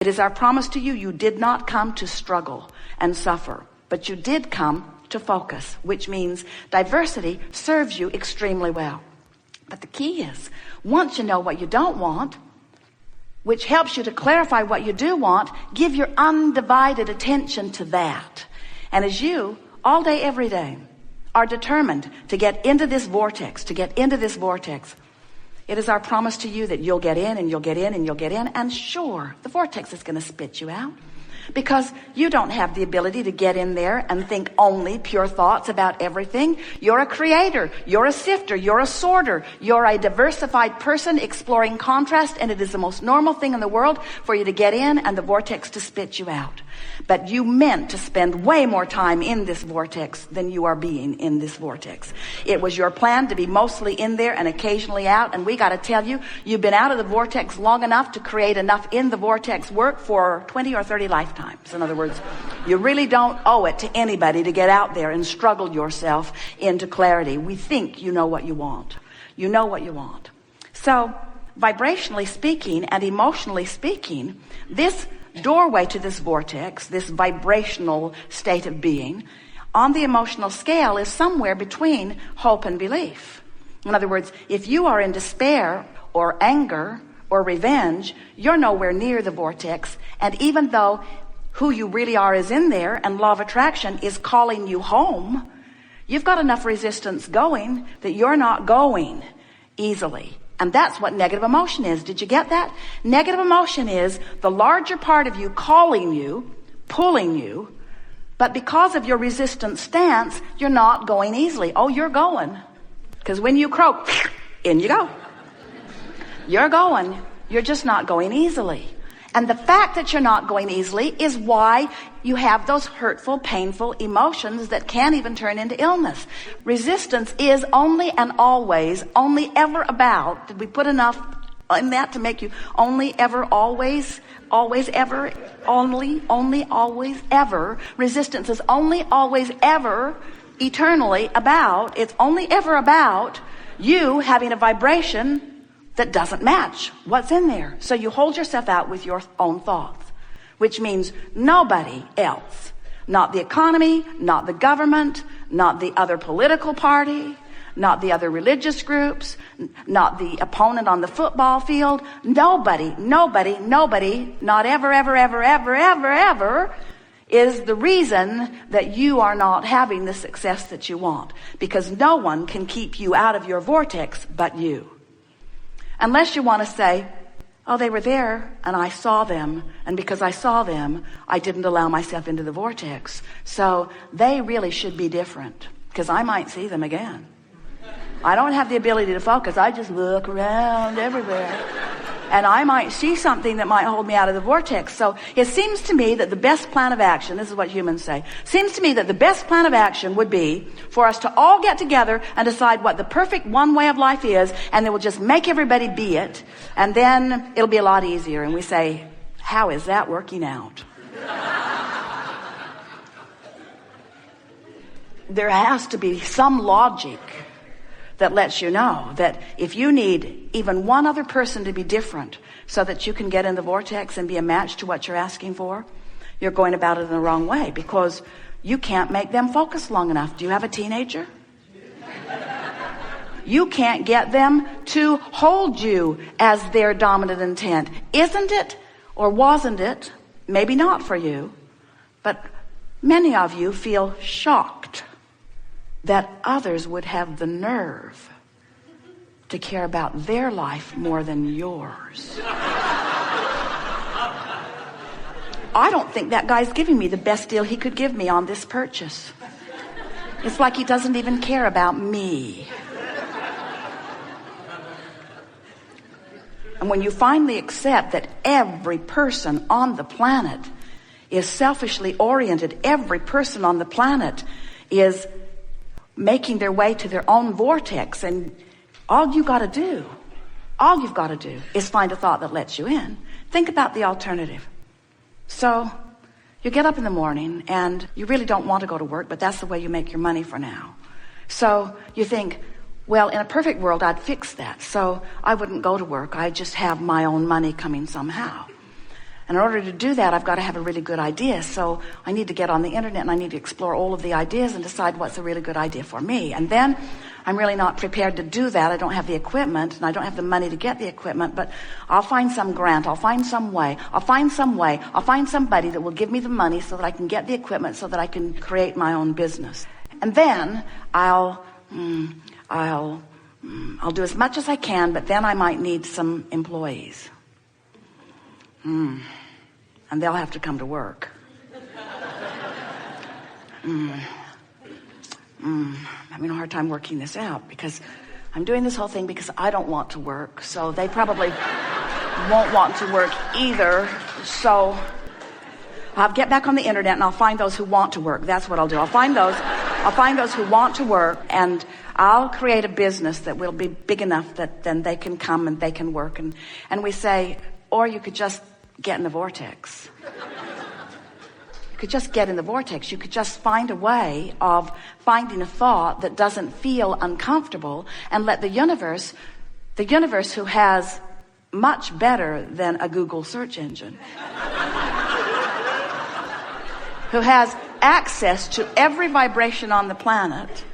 It is our promise to you, you did not come to struggle and suffer, but you did come to focus, which means diversity serves you extremely well. But the key is, once you know what you don't want, which helps you to clarify what you do want, give your undivided attention to that. And as you, all day, every day, are determined to get into this vortex, it is our promise to you that you'll get in and you'll get in and you'll get in. And sure, the vortex is going to spit you out, because you don't have the ability to get in there and think only pure thoughts about everything. You're a creator, you're a sifter, you're a sorter, you're a diversified person exploring contrast, and it is the most normal thing in the world for you to get in and the vortex to spit you out. But you meant to spend way more time in this vortex than you are being in this vortex. It was your plan to be mostly in there and occasionally out, and we got to tell you, you've been out of the vortex long enough to create enough in the vortex work for 20 or 30 lifetimes. In other words, you really don't owe it to anybody to get out there and struggle yourself into clarity. We think you know what you want. You know what you want. So, vibrationally speaking and emotionally speaking, this doorway to this vortex, this vibrational state of being, on the emotional scale is somewhere between hope and belief. In other words, if you are in despair or anger or revenge, you're nowhere near the vortex. And even though who you really are is in there and law of attraction is calling you home, you've got enough resistance going that you're not going easily. And that's what negative emotion is. Did you get that? Negative emotion is the larger part of you calling you, pulling you, but because of your resistant stance, you're not going easily. Oh, you're going. Because when you croak, in you go. You're going. You're just not going easily. And the fact that you're not going easily is why you have those hurtful, painful emotions that can even turn into illness. Resistance is only and always, only ever about, did we put enough in that to make you only ever, always, always ever, only, always, ever. Resistance is only, always, ever, eternally about, it's only ever about you having a vibration that doesn't match what's in there. So you hold yourself out with your own thoughts, which means nobody else, not the economy, not the government, not the other political party, not the other religious groups, not the opponent on the football field, nobody, not ever, ever is the reason that you are not having the success that you want, because no one can keep you out of your vortex but you. Unless you want to say, oh, they were there and I saw them, and because I saw them, I didn't allow myself into the vortex. So they really should be different, because I might see them again. I don't have the ability to focus. I just look around everywhere. And I might see something that might hold me out of the vortex. So it seems to me that the best plan of action, this is what humans say, seems to me that the best plan of action would be for us to all get together and decide what the perfect one way of life is, and then we'll just make everybody be it, and then it'll be a lot easier. And we say, how is that working out? There has to be some logic that lets you know that if you need even one other person to be different so that you can get in the vortex and be a match to what you're asking for, you're going about it in the wrong way, because you can't make them focus long enough. Do you have a teenager? You can't get them to hold you as their dominant intent. Isn't it, or wasn't it, maybe not for you, but many of you feel shocked that others would have the nerve to care about their life more than yours. I don't think that guy's giving me the best deal he could give me on this purchase. It's like he doesn't even care about me. And when you finally accept that every person on the planet is selfishly oriented, every person on the planet is making their way to their own vortex, and all you've got to do is find a thought that lets you in. Think about the alternative. So you get up in the morning and you really don't want to go to work, but that's the way you make your money for now. So you think, well, in a perfect world, I'd fix that. So I wouldn't go to work. I'd just have my own money coming somehow. And in order to do that, I've got to have a really good idea. So I need to get on the internet and I need to explore all of the ideas and decide what's a really good idea for me. And then I'm really not prepared to do that. I don't have the equipment and I don't have the money to get the equipment, but I'll find some grant. I'll find some way. I'll find somebody that will give me the money so that I can get the equipment so that I can create my own business. And then I'll do as much as I can, but then I might need some employees. And they'll have to come to work. I'm having a hard time working this out because I'm doing this whole thing because I don't want to work. So they probably won't want to work either. So I'll get back on the internet and I'll find those who want to work. That's what I'll do. I'll find those who want to work, and I'll create a business that will be big enough that then they can come and they can work. And we say, or you could just get in the vortex. You could just get in the vortex. You could just find a way of finding a thought that doesn't feel uncomfortable and let the universe who has much better than a Google search engine, who has access to every vibration on the planet,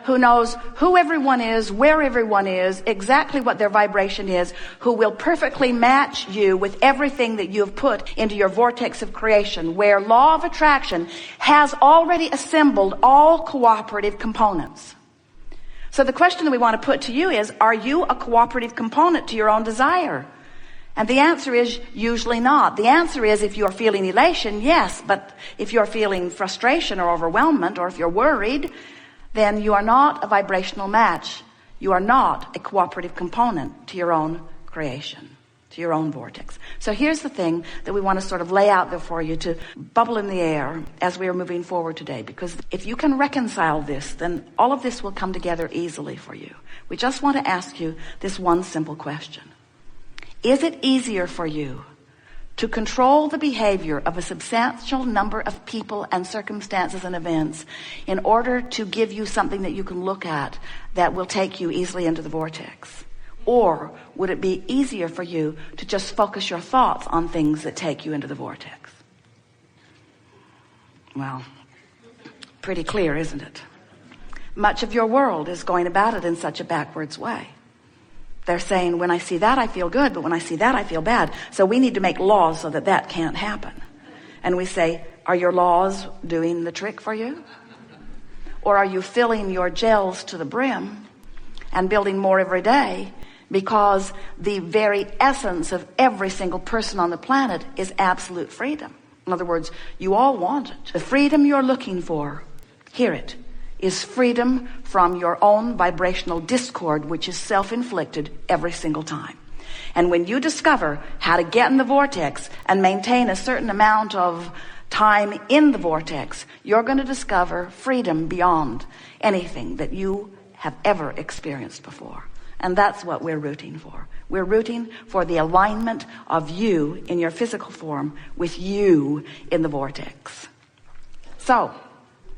who knows who everyone is, where everyone is, exactly what their vibration is, who will perfectly match you with everything that you have put into your vortex of creation, where law of attraction has already assembled all cooperative components. So the question that we want to put to you is, are you a cooperative component to your own desire? And the answer is usually not. The answer is, if you're feeling elation, yes, but if you're feeling frustration or overwhelmment, or if you're worried, then you are not a vibrational match. You are not a cooperative component to your own creation, to your own vortex. So here's the thing that we want to sort of lay out there for you to bubble in the air as we are moving forward today. Because if you can reconcile this, then all of this will come together easily for you. We just want to ask you this one simple question. Is it easier for you to control the behavior of a substantial number of people and circumstances and events in order to give you something that you can look at that will take you easily into the vortex? Or would it be easier for you to just focus your thoughts on things that take you into the vortex? Well, pretty clear, isn't it? Much of your world is going about it in such a backwards way. They're saying, when I see that, I feel good, but when I see that, I feel bad. So we need to make laws so that that can't happen. And we say, are your laws doing the trick for you? Or are you filling your gels to the brim and building more every day, because the very essence of every single person on the planet is absolute freedom? In other words, you all want it. The freedom you're looking for, hear it, is freedom from your own vibrational discord, which is self-inflicted every single time. And when you discover how to get in the vortex and maintain a certain amount of time in the vortex, you're going to discover freedom beyond anything that you have ever experienced before. And that's what we're rooting for. We're rooting for the alignment of you in your physical form with you in the vortex. So,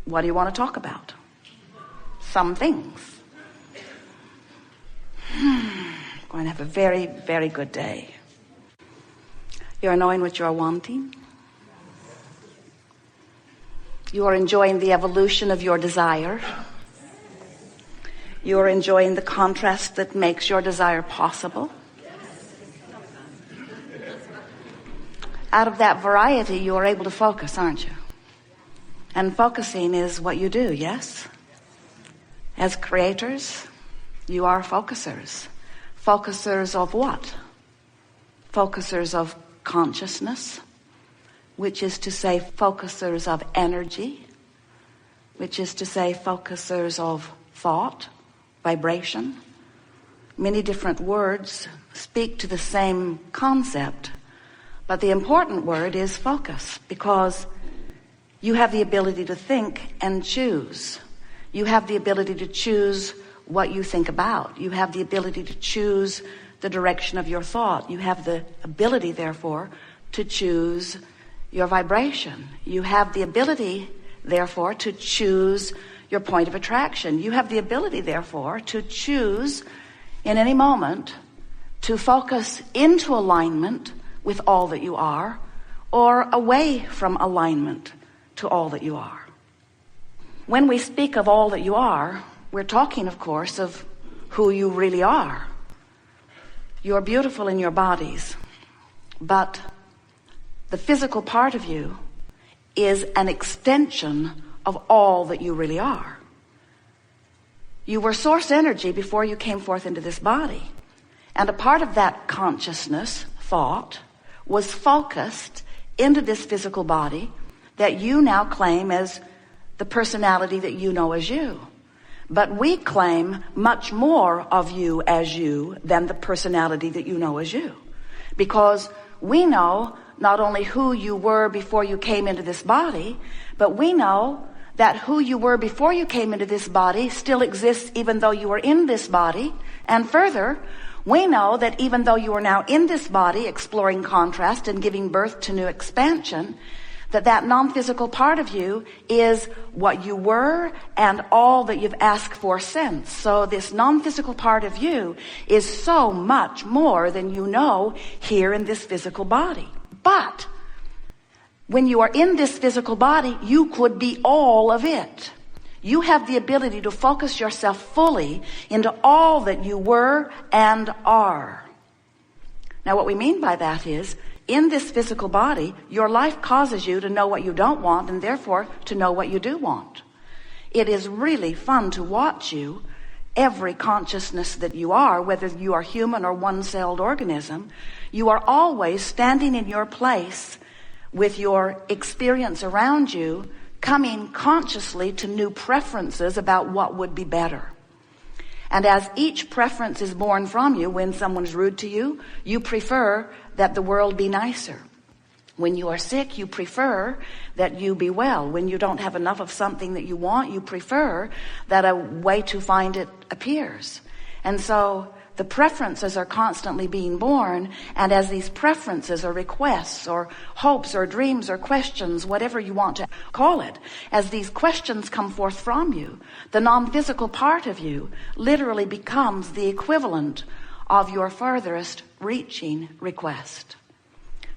what do you want to talk about? Some things. Going to have a very, very good day. You're knowing what you're wanting. You are enjoying the evolution of your desire. You are enjoying the contrast that makes your desire possible. Out of that variety, you are able to focus, aren't you? And focusing is what you do, yes? As creators, you are focusers. Focusers of what? Focusers of consciousness, which is to say focusers of energy, which is to say focusers of thought, vibration. Many different words speak to the same concept, but the important word is focus, because you have the ability to think and choose. You have the ability to choose what you think about. You have the ability to choose the direction of your thought. You have the ability, therefore, to choose your vibration. You have the ability, therefore, to choose your point of attraction. You have the ability, therefore, to choose in any moment to focus into alignment with all that you are, or away from alignment to all that you are. When we speak of all that you are, we're talking, of course, of who you really are. You're beautiful in your bodies, but the physical part of you is an extension of all that you really are. You were source energy before you came forth into this body. And a part of that consciousness, thought, was focused into this physical body that you now claim as the personality that you know as you. But we claim much more of you as you than the personality that you know as you. Because we know not only who you were before you came into this body, but we know that who you were before you came into this body still exists even though you were in this body. And further, we know that even though you are now in this body, exploring contrast and giving birth to new expansion, that non-physical part of you is what you were and all that you've asked for since. So this non-physical part of you is so much more than you know here in this physical body. But when you are in this physical body, you could be all of it. You have the ability to focus yourself fully into all that you were and are. Now, what we mean by that is, in this physical body, your life causes you to know what you don't want and therefore to know what you do want. It is really fun to watch you, every consciousness that you are, whether you are human or one-celled organism, you are always standing in your place with your experience around you, coming consciously to new preferences about what would be better. And as each preference is born from you, when someone's rude to you, you prefer that the world be nicer. When you are sick, you prefer that you be well. When you don't have enough of something that you want, you prefer that a way to find it appears. And so the preferences are constantly being born, and as these preferences or requests or hopes or dreams or questions, whatever you want to call it, as these questions come forth from you, the non-physical part of you literally becomes the equivalent of your furthest reaching request.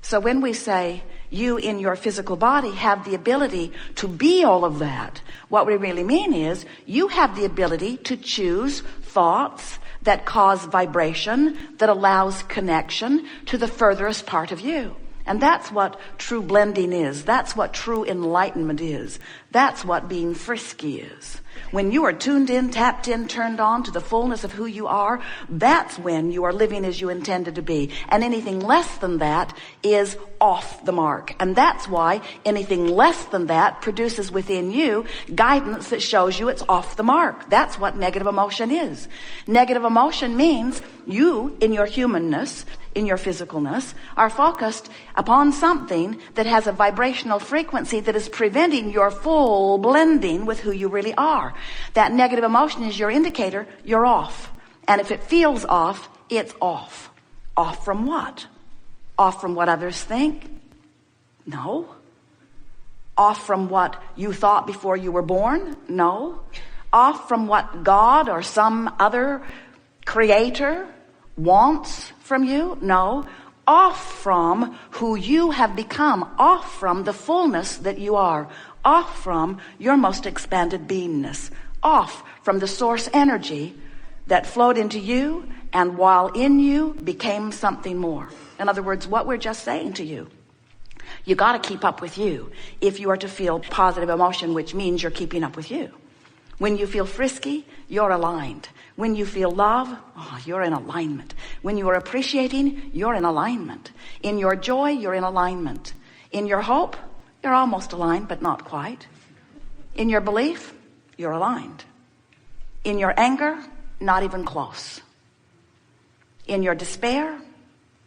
So when we say you in your physical body have the ability to be all of that, what we really mean is you have the ability to choose thoughts that cause vibration, that allows connection to the furthest part of you. And that's what true blending is. That's what true enlightenment is. That's what being frisky is. When you are tuned in, tapped in, turned on to the fullness of who you are, that's when you are living as you intended to be. And anything less than that is off the mark. And that's why anything less than that produces within you guidance that shows you it's off the mark. That's what negative emotion is. Negative emotion means you, in your humanness, in your physicalness, are focused upon something that has a vibrational frequency that is preventing your full blending with who you really are. That negative emotion is your indicator you're off. And if it feels off, it's off. Off from what? Off from what others think? No. Off from what you thought before you were born? No. Off from what God or some other creator wants from you? No. Off from who you have become. Off from the fullness that you are. Off from your most expanded beingness. Off from the source energy that flowed into you and while in you became something more. In other words, what we're just saying to you, you got to keep up with you if you are to feel positive emotion, which means you're keeping up with you. When you feel frisky, you're aligned. When you feel love, you're in alignment. When you are appreciating, you're in alignment. In your joy, you're in alignment. In your hope, you're almost aligned, but not quite. In your belief, you're aligned. In your anger, not even close. In your despair,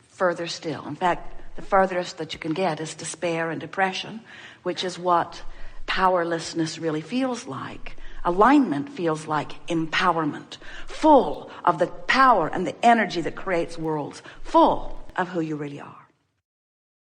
further still. In fact, the furthest that you can get is despair and depression, which is what powerlessness really feels like. Alignment feels like empowerment, full of the power and the energy that creates worlds, full of who you really are.